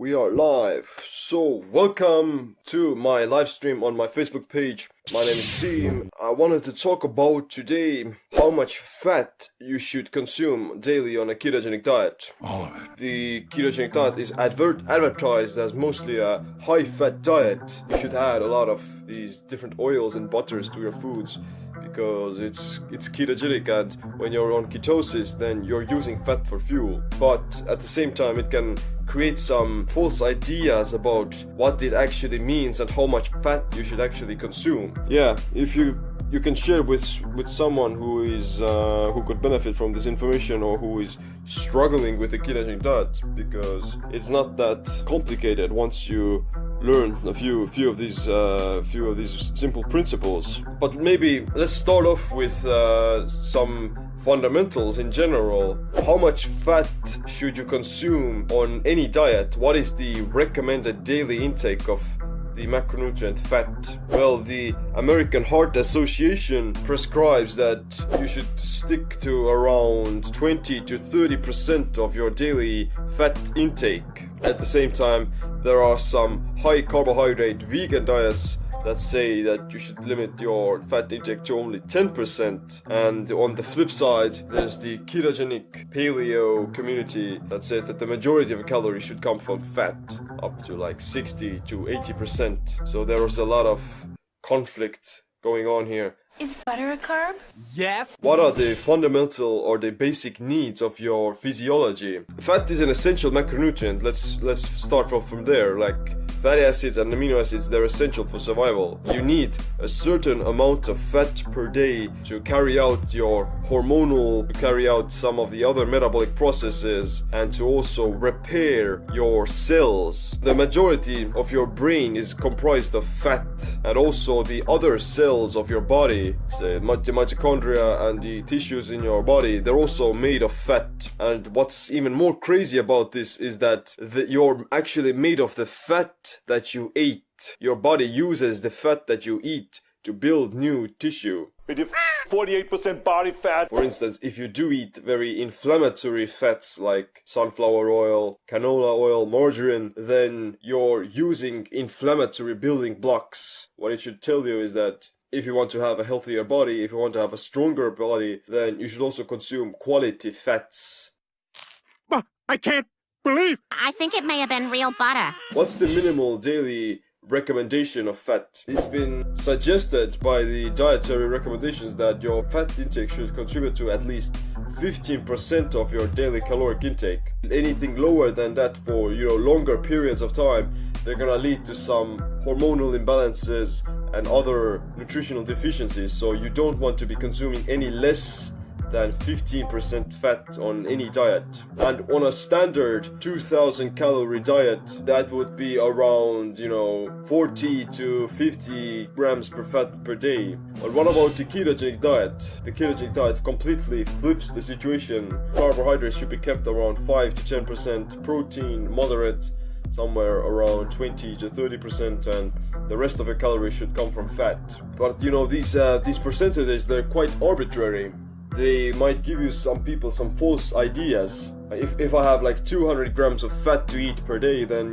We are live. So, welcome to my live stream on my Facebook page. My name is Seem. I wanted to talk about today how much fat you should consume daily on a ketogenic diet. All of it. The ketogenic diet is advertised as mostly a high-fat diet. You should add a lot of these different oils and butters to your foods because it's ketogenic, and when you're on ketosis then you're using fat for fuel. But at the same time it can create some false ideas about what it actually means and how much fat you should actually consume. Yeah, if you can share with someone who is who could benefit from this information or who is struggling with the ketogenic diet, because it's not that complicated once you learn a few of these simple principles. But maybe let's start off with some fundamentals in general. How much fat should you consume on any diet? What is the recommended daily intake of the macronutrient fat? Well, the American Heart Association prescribes that you should stick to around 20 to 30% of your daily fat intake. At the same time, there are some high carbohydrate vegan diets that say that you should limit your fat intake to only 10%. And on the flip side, there's the ketogenic paleo community that says that the majority of calories should come from fat, up to like 60 to 80%. So there is a lot of conflict going on here. Is butter a carb? Yes. What are the fundamental or the basic needs of your physiology? Fat is an essential macronutrient. Let's start from there. Like fatty acids and amino acids, they're essential for survival. You need a certain amount of fat per day to carry out your hormonal, to carry out some of the other metabolic processes, and to also repair your cells. The majority of your brain is comprised of fat, and also the other cells of your body, the mitochondria and the tissues in your body, they're also made of fat. And what's even more crazy about this is that you're actually made of the fat that you ate. Your body uses the fat that you eat to build new tissue. 48% body fat. For instance, if you do eat very inflammatory fats like sunflower oil, canola oil, margarine, then you're using inflammatory building blocks. What it should tell you is that if you want to have a healthier body, if you want to have a stronger body, then you should also consume quality fats. I can't believe. I think it may have been real butter. What's the minimal daily recommendation of fat? It's been suggested by the dietary recommendations that your fat intake should contribute to at least 15% of your daily caloric intake. Anything lower than that for longer periods of time, they're gonna lead to some hormonal imbalances and other nutritional deficiencies. So you don't want to be consuming any less than 15% fat on any diet. And on a standard 2000 calorie diet, that would be around 40 to 50 grams per fat per day. But what about the ketogenic diet? The ketogenic diet completely flips the situation. Carbohydrates should be kept around 5 to 10%, protein moderate, somewhere around 20 to 30%, and the rest of your calories should come from fat. But these percentages, they're quite arbitrary. They might give you some false ideas. If I have like 200 grams of fat to eat per day, then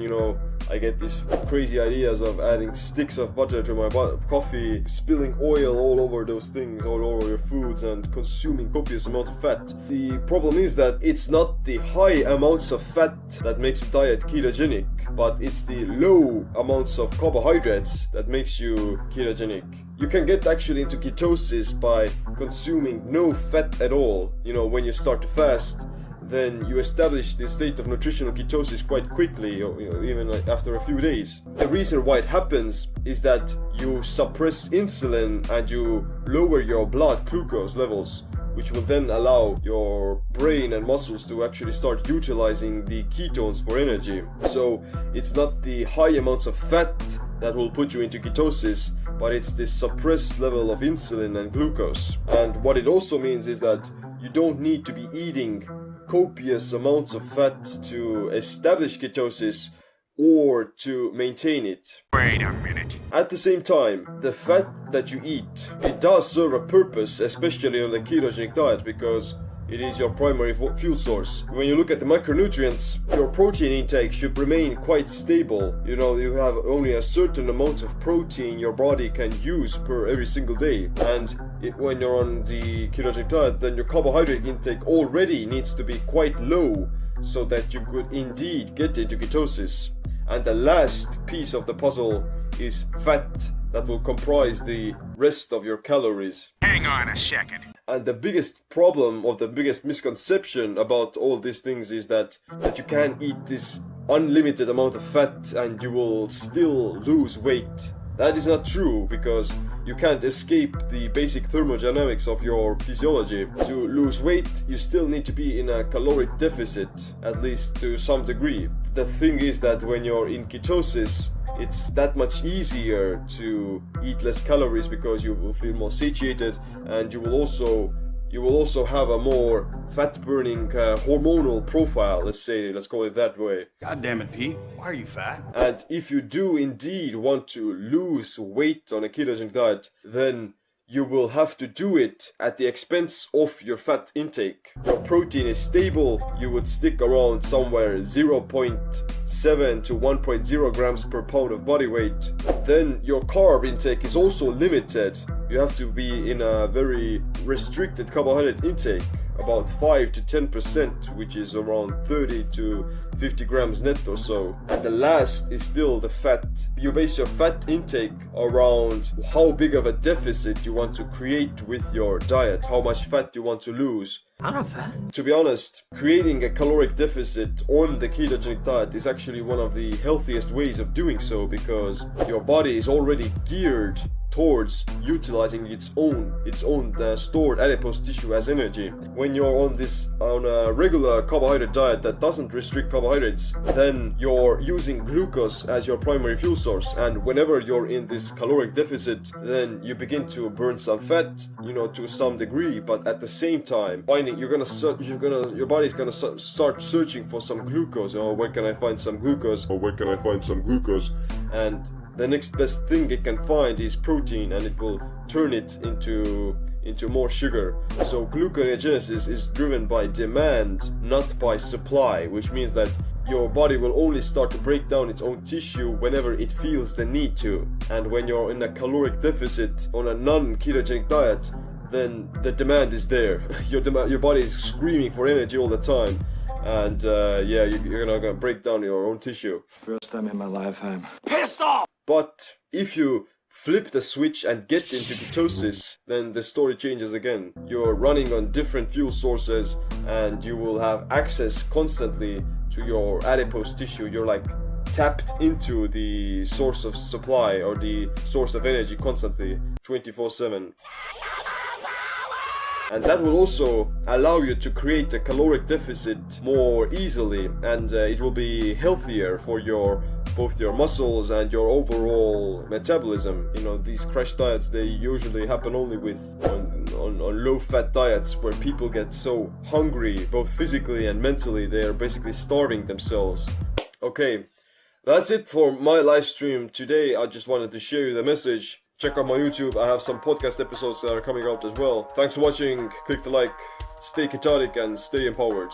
I get these crazy ideas of adding sticks of butter to my coffee, spilling oil all over those things, all over your foods, and consuming copious amount of fat. The problem is that it's not the high amounts of fat that makes a diet ketogenic, but it's the low amounts of carbohydrates that makes you ketogenic. You can get actually into ketosis by consuming no fat at all. When you start to fast, then you establish the state of nutritional ketosis quite quickly, even after a few days. The reason why it happens is that you suppress insulin and you lower your blood glucose levels, which will then allow your brain and muscles to actually start utilizing the ketones for energy. So it's not the high amounts of fat that will put you into ketosis, but it's the suppressed level of insulin and glucose. And what it also means is that you don't need to be eating copious amounts of fat to establish ketosis or to maintain it. Wait a minute. At the same time, the fat that you eat, it does serve a purpose, especially on the ketogenic diet, because it is your primary fuel source. When you look at the macronutrients, your protein intake should remain quite stable. You know, you have only a certain amount of protein your body can use per every single day. And when you're on the ketogenic diet, then your carbohydrate intake already needs to be quite low so that you could indeed get into ketosis. And the last piece of the puzzle is fat that will comprise the rest of your calories. Hang on a second. And the biggest problem or the biggest misconception about all these things is that you can eat this unlimited amount of fat and you will still lose weight. That is not true, because you can't escape the basic thermodynamics of your physiology. To lose weight, you still need to be in a caloric deficit, at least to some degree. The thing is that when you're in ketosis, it's that much easier to eat less calories because you will feel more satiated, and you will also have a more fat-burning hormonal profile, let's call it that way. God damn it, Pete. Why are you fat? And if you do indeed want to lose weight on a ketogenic diet, then you will have to do it at the expense of your fat intake. Your protein is stable, you would stick around somewhere 0.7 to 1.0 grams per pound of body weight. Then your carb intake is also limited. You have to be in a very restricted carbohydrate intake, about 5 to 10%, which is around 30 to 50 grams net or so. And the last is still the fat. You base your fat intake around how big of a deficit you want to create with your diet, how much fat you want to lose. I'm not fat. To be honest, creating a caloric deficit on the ketogenic diet is actually one of the healthiest ways of doing so, because your body is already geared towards utilizing its own stored adipose tissue as energy. When you're on a regular carbohydrate diet that doesn't restrict carbohydrates, then you're using glucose as your primary fuel source, and whenever you're in this caloric deficit, then you begin to burn some fat, to some degree, but at the same time your body's gonna start searching for some glucose. Where can I find some glucose? And the next best thing it can find is protein, and it will turn it into more sugar. So gluconeogenesis is driven by demand, not by supply, which means that your body will only start to break down its own tissue whenever it feels the need to. And when you're in a caloric deficit on a non-ketogenic diet, then the demand is there. Your body is screaming for energy all the time. And you're gonna break down your own tissue. First time in my life I'm Pissed off! But if you flip the switch and get into ketosis, then the story changes again. You're running on different fuel sources, and you will have access constantly to your adipose tissue. You're like tapped into the source of supply or the source of energy constantly, 24/7. And that will also allow you to create a caloric deficit more easily, and it will be healthier for both your muscles and your overall metabolism. These crash diets, they usually happen only on low-fat diets, where people get so hungry, both physically and mentally, they are basically starving themselves. Okay, that's it for my live stream today. I just wanted to share you the message. Check out my YouTube, I have some podcast episodes that are coming out as well. Thanks for watching, click the like, stay ketotic and stay empowered.